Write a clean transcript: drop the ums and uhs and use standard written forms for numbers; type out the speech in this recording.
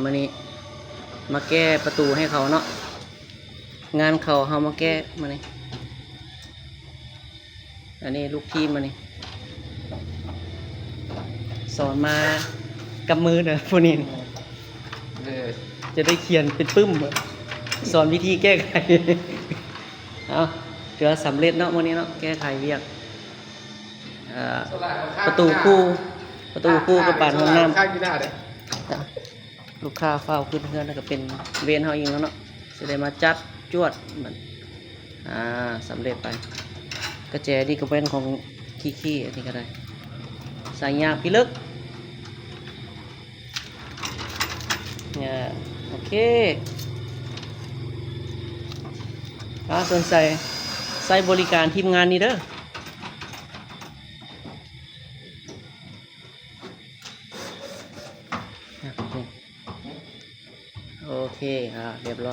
มื้อนี้มาแก้ประตูให้เขาเนาะงานเขาเฮามาแก้มื้อนี้อันนี้ลูกทีมมื้อนี้สอนมากับมือเด้อพวกนี้จะได้เขียนเป็นปึ้มสอนวิธีแก้ไขเอาเกือสำเร็จเนาะมื้อนี้เนาะแก้ไขเวียกประตูคู่กับปานห้องน้ำลูกค้าเฝ้าขึ้นเฮือนแล้วก็เป็นเวรเฮาเองแล้วเนาะสิได้มาจัดจวดมันสำเร็จไปกระแจนี่ก็เป็นของขี้อันนี้ก็ได้สายยางพิลึกเนี่ยโอเคถ้าสนใจใช้บริการทีมงานนี้เด้อโอเคเรียบร้อย